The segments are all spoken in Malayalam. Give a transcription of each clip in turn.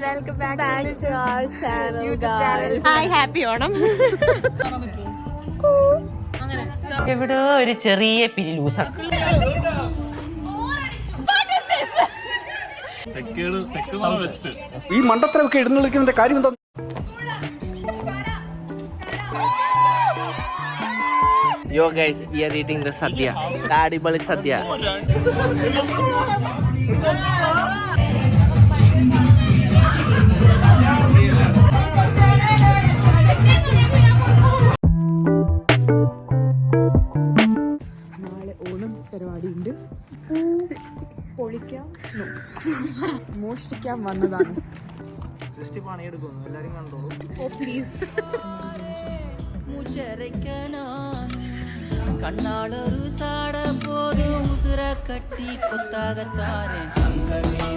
welcome back to our channel. YouTube channel. Hi, happy Onam. എവിടെ ഒരു ചെറിയ പിരിലൂസ. ഈ മണ്ടത്തരമൊക്കെ എഴുന്നള്ളിക്കുന്നതിന്റെ കാര്യം എന്താ? Yo guys, we are eating the sadhya. The adibali sadhya. നാളെ ഓണം പരിപാടിയുണ്ട്. പൊളിക്കാം, മോഷ്ടിക്കാൻ വന്നതാണ്. പണിയെടുക്കുന്നു എല്ലാരും കണ്ടോളൂ. ഓ പ്ലീസ്. കണ്ണാളൊരു സാട പോതു ഉസുര കട്ടി കൊത്താകത്താനെ തങ്കമേ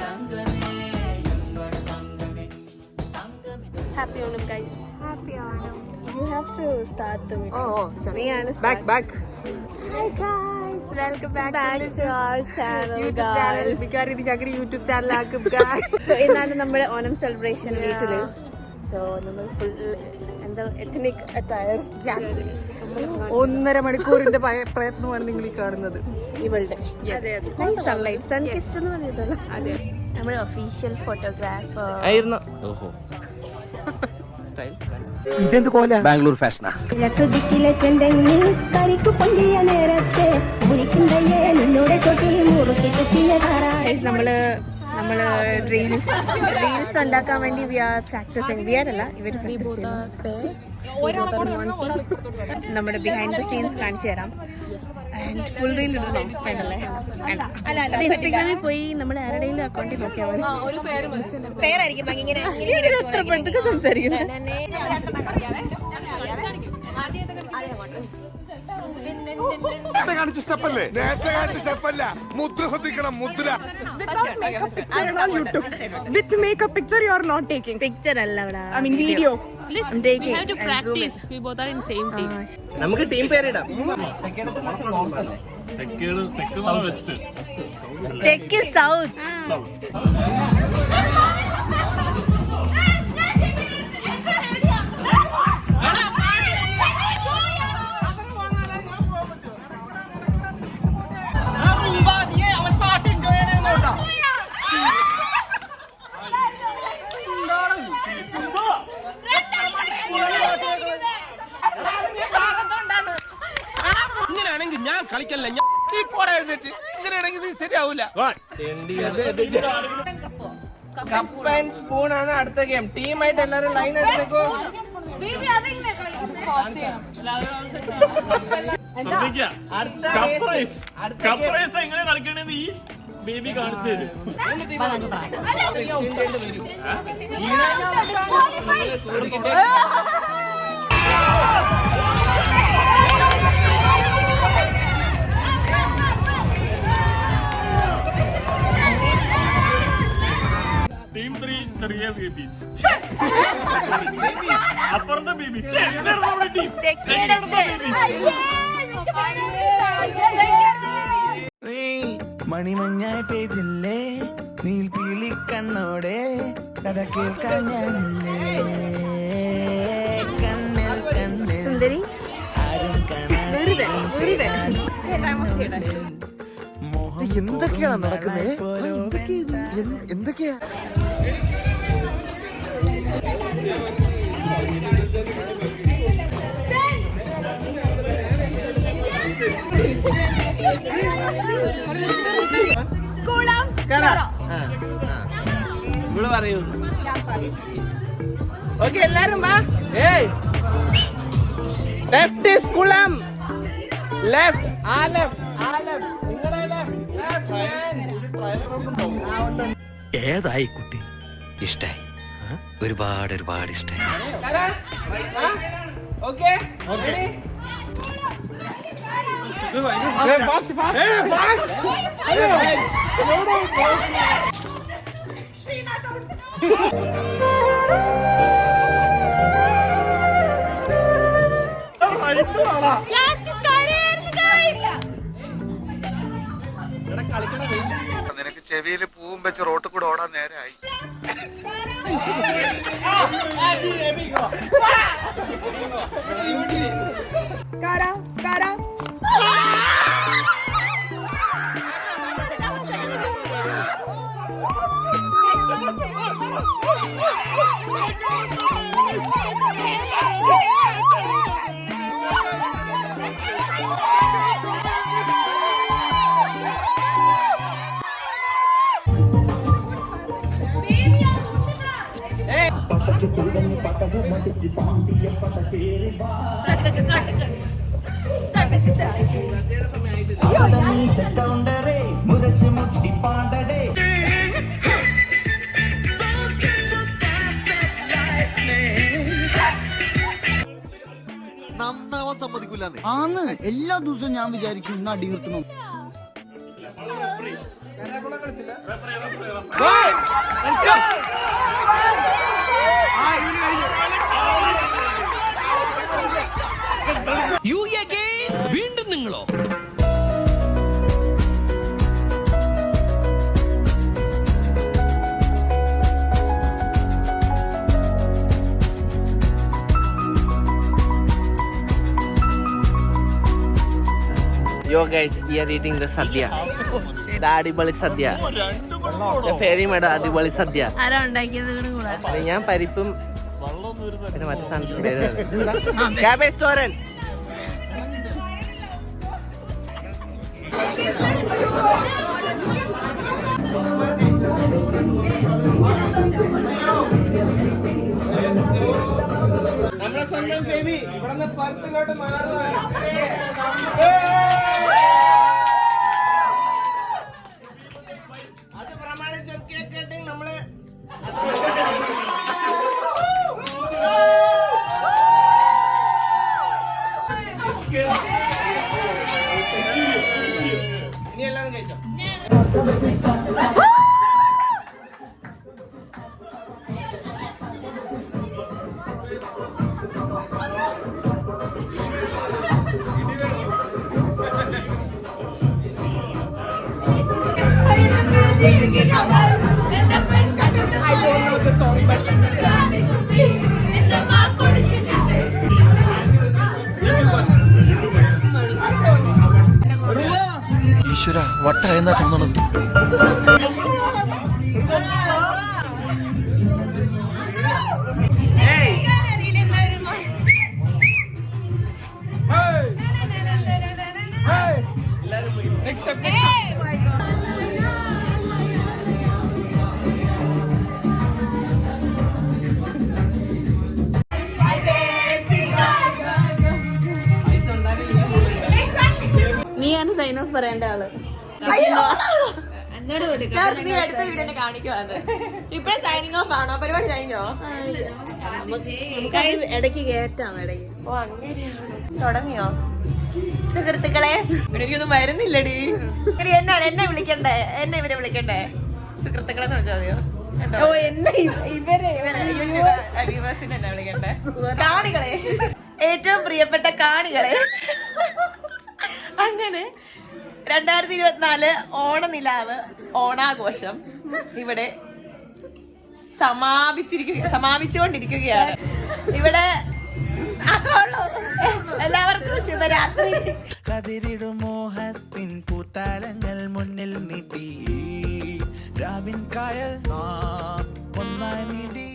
തങ്കമേ തങ്കമേ തങ്കമേ. Happy Onam guys. Happy Onam. You have to start the video. Oh, sorry. Back. Hi guys, welcome back to our channel. YouTube channel. മിക്കവാറും ഇത് ഞങ്ങളുടെ യൂട്യൂബ് ചാനലാക്കും. So ഇന്നാണ് നമ്മുടെ ഓണം സെലിബ്രേഷൻ വീട്ടില്. സോ നമ്മൾ ഫുൾ എന്താ എത്നിക് അറ്റയർ. 1.5 മണിക്കൂറിന്റെ പ്രയത്നമാണ് നിങ്ങൾ ഈ കാണുന്നത്. ഇവളുടെ സൺലൈറ്റ് സൺ കിസ് എന്ന് പറഞ്ഞിട്ടല്ലോ. അതെ, നമ്മുടെ ഒഫീഷ്യൽ ഫോട്ടോഗ്രാഫർ ആയിരുന്നു. ഓഹോ ഇതെന്ത് കോല? ബാംഗ്ലൂർ ഫാഷനാ. നമ്മള് റീൽസ് ഉണ്ടാക്കാൻ വേണ്ടി we are practising. We are അല്ല, ഇവർ നമ്മുടെ ബിഹൈൻഡ് ദ സീൻസ് കാണിച്ചു തരാം. ആൻഡ് ഫുൾ റീൽ ഇടണോ? വേണ്ടല്ലേ? അത് ഇൻസ്റ്റഗ്രാമിൽ പോയി നമ്മുടെ ആരുടെയും അക്കൗണ്ടിൽ നോക്കിയാൽ മതി. സംസാരിക്കുന്നത് നേരത്തെ കാണിച്ച സ്റ്റെപ്പല്ല, മുദ്ര ശ്രദ്ധിക്കണം. മുദ്ര With makeup picture you are not taking. Picture അല്ല ഇവിടെ, I mean video. I'm taking. We have to practice. We both are in same team. നമുക്ക് ടീം പേരിടാം. തെക്ക് സൗത്ത്. ഇങ്ങനെയാണെങ്കിൽ ഞാൻ കളിക്കല്ല. നീ പോരാ എഴുന്നേറ്റ്. ഇങ്ങനെയാണെങ്കിൽ നീ ശരിയാവൂല. കപ്പ് ആൻഡ് സ്പൂൺ ആണ് അടുത്ത ഗെയിം. ടീമായിട്ട് എല്ലാരും ലൈൻ എടുത്തേക്കോ. എങ്ങനെ കളിക്കണെന്ന് ഈ ബേബി കാണിച്ചു തരും. ടീം 3 ചെറിയ ബേബീസ്, അപ്പുറത്തെ ബേബീസ്. മണിമഞ്ഞായി പെയ്തില്ലേ നീൽപീലി കണ്ണോടെ കഥ കേൾക്കാൻ ഞാനില്ലേ കണ്ണിൽ കണ്ണിൽ ആരും എന്തൊക്കെയാണ് നടക്കുന്നത്? എന്തൊക്കെയാ? ഇവിടെ പറയൂ. ഓക്കെ എല്ലാരും വാ. ലെഫ്റ്റ് ഈസ് കുളം. ലെഫ്റ്റ് ആ ലെഫ്റ്റ് ആ ലെഫ്റ്റ്. നിങ്ങളുടെ ലെഫ്റ്റ്. ഏതായി കുട്ടി? ഇഷ്ടായി, ഒരുപാട് ഇഷ്ടായി. ഓക്കെ നിനക്ക് ചെവിയിൽ പൂവും വെച്ച് റോട്ടിൽ കൂടെ ഓടാൻ പുറപ്പെടാൻ നേരായി. നന്നാവാൻ സമ്മതിക്കൂലെന്നേ. ആന്ന് എല്ലാ ദിവസവും ഞാൻ വിചാരിക്കും ഇന്ന് അടി നിർത്തണം. വീണ്ടും നിങ്ങളോ? Yo guys, we are eating the sadhya. The അടിപൊളി സദ്യ. The fairy made അടിപൊളി സദ്യ. ആരാ ഉണ്ടാക്കിയത് കൂടെ? ഞാൻ പരിപ്പും പിന്നെ മറ്റേ സാധനത്തിന് പേര് ക്യാബേജ് തോരൻ. നമ്മുടെ സ്വന്തം ബേബി ഇവിടെ പരത്തിലോട്ട് മാറുവാണ്. അത് പ്രമാണിച്ച് കേക്ക് കട്ടിങ് നമ്മള് ഇനി എല്ലാവരും കഴിച്ചോ. ഈശ്വര വട്ടായെന്നാ തോന്നണത്. നീയാണ് സൈൻ ഓഫ് പറയേണ്ട ആള്. ഇടയ്ക്ക് കേറ്റാം ഇടയ്ക്ക്. തുടങ്ങിയോ സുഹൃത്തുക്കളെ? എനിക്കൊന്നും വരുന്നില്ലടി. എന്നാണ് എന്നെ വിളിക്കണ്ടേ? എന്നെ ഇവരെ വിളിക്കണ്ടേ? സുഹൃത്തുക്കളെ വിളിച്ചാൽ മതിയോ? വ്യൂവേഴ്സിനെ എന്നെ വിളിക്കണ്ടേ? കാണികളെ, ഏറ്റവും പ്രിയപ്പെട്ട കാണികളെ. അങ്ങനെ 2024 ഓണനിലാവ് ഓണാഘോഷം ഇവിടെ സമാപിച്ചുകൊണ്ടിരിക്കുകയാണ്. ഇവിടെ എല്ലാവർക്കും ശുഭരാത്രി. കതിരിടും മോഹത്തിൻ പൂത്താലങ്ങൾ മുന്നിൽ നീട്ടി രാവിൻ കായൽ ഒന്നായി നീട്ടി